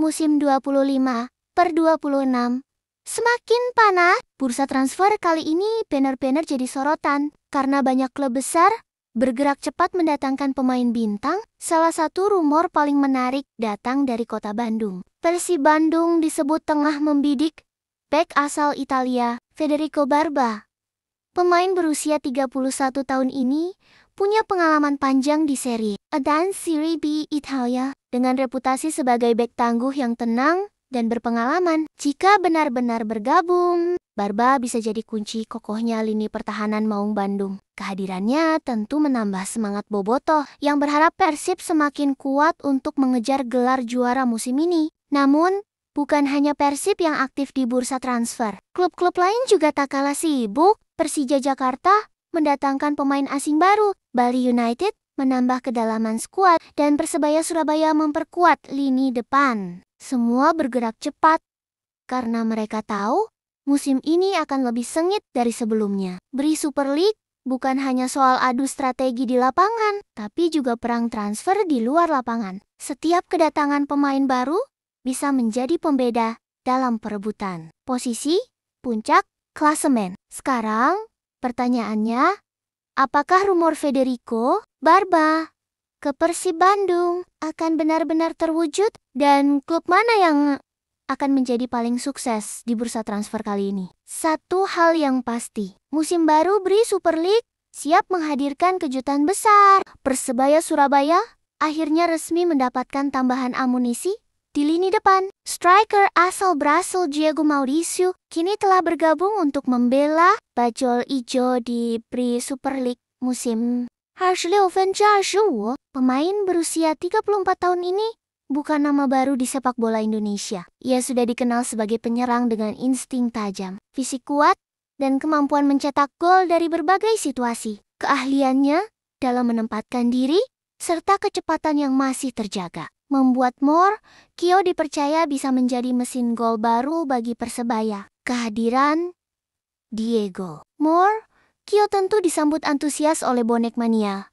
musim 25/26. Semakin panas, bursa transfer kali ini benar-benar jadi sorotan karena banyak klub besar bergerak cepat mendatangkan pemain bintang. Salah satu rumor paling menarik datang dari kota Bandung. Persib Bandung disebut tengah membidik bek asal Italia, Federico Barba. Pemain berusia 31 tahun ini punya pengalaman panjang di Serie A dan Serie B Italia dengan reputasi sebagai bek tangguh yang tenang dan berpengalaman. Jika benar-benar bergabung, Barba bisa jadi kunci kokohnya lini pertahanan Maung Bandung. Kehadirannya tentu menambah semangat bobotoh yang berharap Persib semakin kuat untuk mengejar gelar juara musim ini. Namun, bukan hanya Persib yang aktif di bursa transfer. Klub-klub lain juga tak kalah sibuk. Persija Jakarta mendatangkan pemain asing baru. Bali United menambah kedalaman skuad dan Persebaya Surabaya memperkuat lini depan. Semua bergerak cepat karena mereka tahu musim ini akan lebih sengit dari sebelumnya. Bri Super League bukan hanya soal adu strategi di lapangan, tapi juga perang transfer di luar lapangan. Setiap kedatangan pemain baru bisa menjadi pembeda dalam perebutan posisi puncak klasemen. Sekarang, pertanyaannya, apakah rumor Federico Barba ke Persib Bandung akan benar-benar terwujud? Dan klub mana yang akan menjadi paling sukses di bursa transfer kali ini? Satu hal yang pasti, musim baru Bri Super League siap menghadirkan kejutan besar. Persebaya Surabaya akhirnya resmi mendapatkan tambahan amunisi di lini depan. Striker asal Brasil Diego Mauricio kini telah bergabung untuk membela Bajul Ijo di Bri Super League musim 26/25. Pemain berusia 34 tahun ini bukan nama baru di sepak bola Indonesia. Ia sudah dikenal sebagai penyerang dengan insting tajam, fisik kuat, dan kemampuan mencetak gol dari berbagai situasi. Keahliannya dalam menempatkan diri serta kecepatan yang masih terjaga membuat Kio dipercaya bisa menjadi mesin gol baru bagi Persebaya. Kehadiran Diego Kio tentu disambut antusias oleh bonek mania.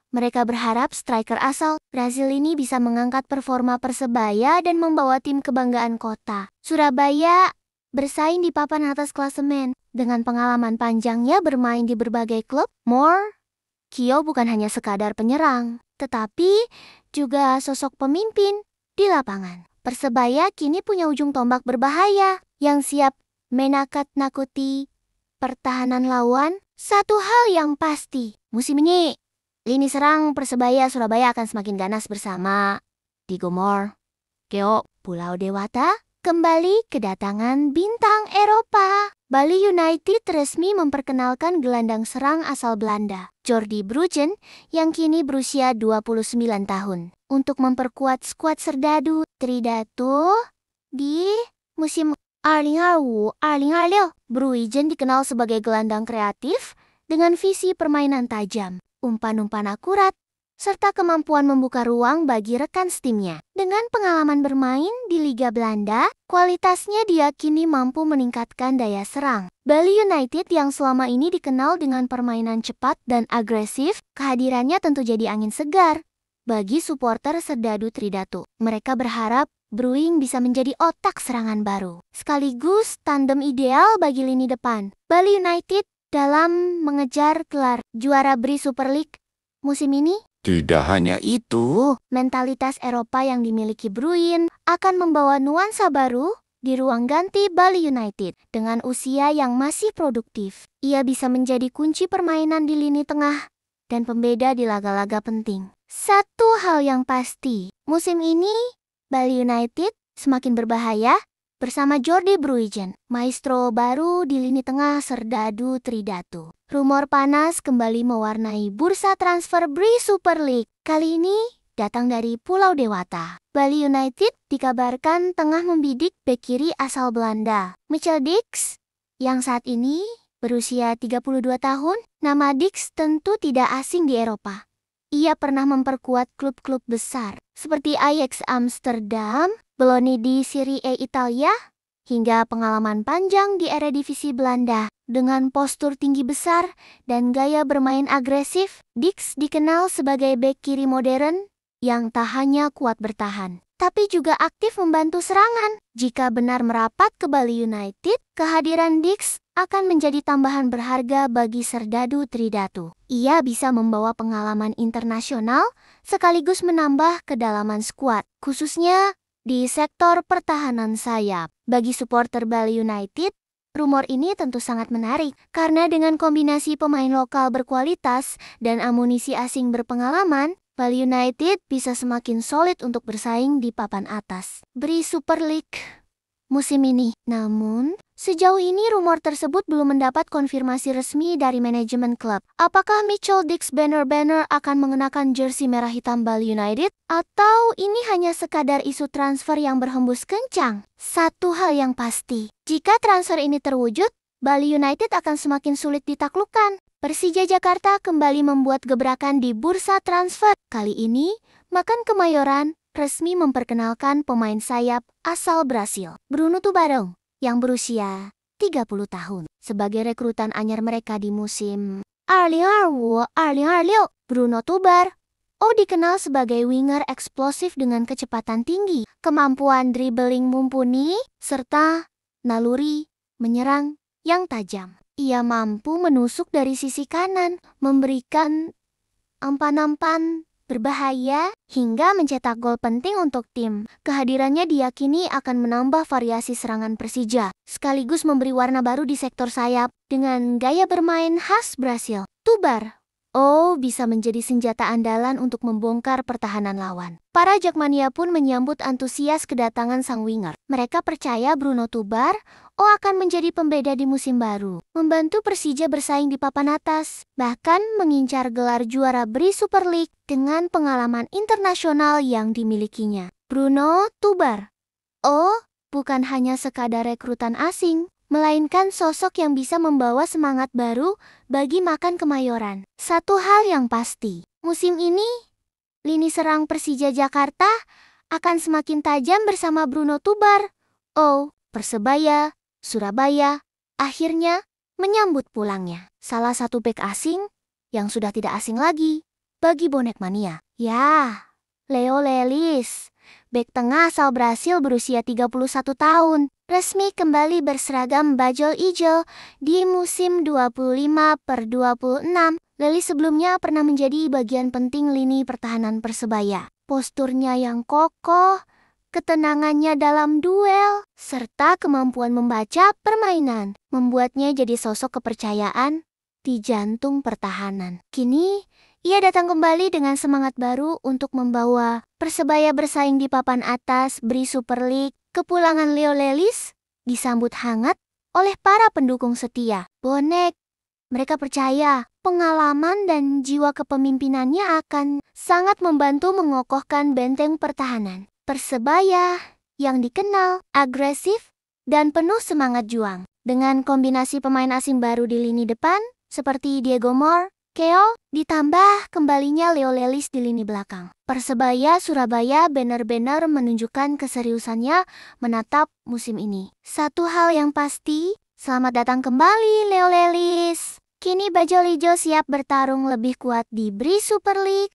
Mereka berharap striker asal Brasil ini bisa mengangkat performa Persebaya dan membawa tim kebanggaan kota. Surabaya bersaing di papan atas klasemen. Dengan pengalaman panjangnya bermain di berbagai klub, Kio bukan hanya sekadar penyerang, tetapi juga sosok pemimpin di lapangan. Persebaya kini punya ujung tombak berbahaya yang siap menakut-nakuti pertahanan lawan. Satu hal yang pasti, musim ini lini serang Persebaya Surabaya akan semakin ganas bersama Diego Keo. Pulau Dewata kembali kedatangan bintang Eropa. Bali United resmi memperkenalkan gelandang serang asal Belanda, Jordi Bruggen, yang kini berusia 29 tahun. Untuk memperkuat skuad Serdadu Tridatu di musim 2025, Bruggen dikenal sebagai gelandang kreatif dengan visi permainan tajam, umpan-umpan akurat, serta kemampuan membuka ruang bagi rekan setimnya. Dengan pengalaman bermain di Liga Belanda, kualitasnya diyakini mampu meningkatkan daya serang. Bali United yang selama ini dikenal dengan permainan cepat dan agresif, kehadirannya tentu jadi angin segar bagi supporter Serdadu Tridatu. Mereka berharap Brewing bisa menjadi otak serangan baru, sekaligus tandem ideal bagi lini depan. Bali United dalam mengejar gelar juara Bri Super League musim ini. Tidak hanya itu, mentalitas Eropa yang dimiliki Bruin akan membawa nuansa baru di ruang ganti Bali United. Dengan usia yang masih produktif, ia bisa menjadi kunci permainan di lini tengah dan pembeda di laga-laga penting. Satu hal yang pasti, musim ini Bali United semakin berbahaya bersama Jordi Bruggen, maestro baru di lini tengah Serdadu Tridatu. Rumor panas kembali mewarnai bursa transfer Bri Super League. Kali ini datang dari Pulau Dewata. Bali United dikabarkan tengah membidik bek kiri asal Belanda, Michel Dix, yang saat ini berusia 32 tahun. Nama Dix tentu tidak asing di Eropa. Ia pernah memperkuat klub-klub besar seperti Ajax Amsterdam, Bologna di Serie A Italia, hingga pengalaman panjang di Eredivisie Belanda. Dengan postur tinggi besar dan gaya bermain agresif, Dix dikenal sebagai bek kiri modern yang tak hanya kuat bertahan, tapi juga aktif membantu serangan. Jika benar merapat ke Bali United, kehadiran Dix akan menjadi tambahan berharga bagi Serdadu Tridatu. Ia bisa membawa pengalaman internasional sekaligus menambah kedalaman skuad, khususnya di sektor pertahanan sayap. Bagi supporter Bali United, rumor ini tentu sangat menarik karena dengan kombinasi pemain lokal berkualitas dan amunisi asing berpengalaman, Bali United bisa semakin solid untuk bersaing di papan atas Bri Super League musim ini. Namun, sejauh ini rumor tersebut belum mendapat konfirmasi resmi dari manajemen klub. Apakah Mitchell Dix Banner akan mengenakan jersey merah hitam Bali United? Atau ini hanya sekadar isu transfer yang berhembus kencang? Satu hal yang pasti, jika transfer ini terwujud, Bali United akan semakin sulit ditaklukkan. Persija Jakarta kembali membuat gebrakan di bursa transfer. Kali ini, Makan Kemayoran resmi memperkenalkan pemain sayap asal Brasil, Bruno Tubarão, yang berusia 30 tahun. Sebagai rekrutan anyar mereka di musim 2025, Bruno Tubarão dikenal sebagai winger eksplosif dengan kecepatan tinggi, kemampuan dribbling mumpuni, serta naluri menyerang yang tajam. Ia mampu menusuk dari sisi kanan, memberikan umpan-umpan berbahaya, hingga mencetak gol penting untuk tim. Kehadirannya diyakini akan menambah variasi serangan Persija, sekaligus memberi warna baru di sektor sayap dengan gaya bermain khas Brasil. Tubarão bisa menjadi senjata andalan untuk membongkar pertahanan lawan. Para Jakmania pun menyambut antusias kedatangan sang winger. Mereka percaya Bruno Tubarão akan menjadi pembeda di musim baru, membantu Persija bersaing di papan atas, bahkan mengincar gelar juara Bri Super League dengan pengalaman internasional yang dimilikinya. Bruno Tubarão bukan hanya sekadar rekrutan asing, melainkan sosok yang bisa membawa semangat baru bagi Makan Kemayoran. Satu hal yang pasti, musim ini, lini serang Persija Jakarta akan semakin tajam bersama Bruno Tubarão. Persebaya Surabaya akhirnya menyambut pulangnya salah satu bek asing yang sudah tidak asing lagi bagi bonek mania. Leo Lelis, bek tengah asal Brasil berusia 31 tahun, resmi kembali berseragam bajul ijo di musim 25/26. Lelis sebelumnya pernah menjadi bagian penting lini pertahanan Persebaya. Posturnya yang kokoh, ketenangannya dalam duel, serta kemampuan membaca permainan membuatnya jadi sosok kepercayaan di jantung pertahanan. Kini, ia datang kembali dengan semangat baru untuk membawa Persebaya bersaing di papan atas Bri Super League. Kepulangan Leo Lelis disambut hangat oleh para pendukung setia bonek. Mereka percaya pengalaman dan jiwa kepemimpinannya akan sangat membantu mengokohkan benteng pertahanan Persebaya yang dikenal agresif dan penuh semangat juang. Dengan kombinasi pemain asing baru di lini depan seperti Diego Moore, Keo, ditambah kembalinya Leo Lelis di lini belakang, Persebaya Surabaya benar-benar menunjukkan keseriusannya menatap musim ini. Satu hal yang pasti, selamat datang kembali Leo Lelis. Kini Bajul Ijo siap bertarung lebih kuat di Bri Super League.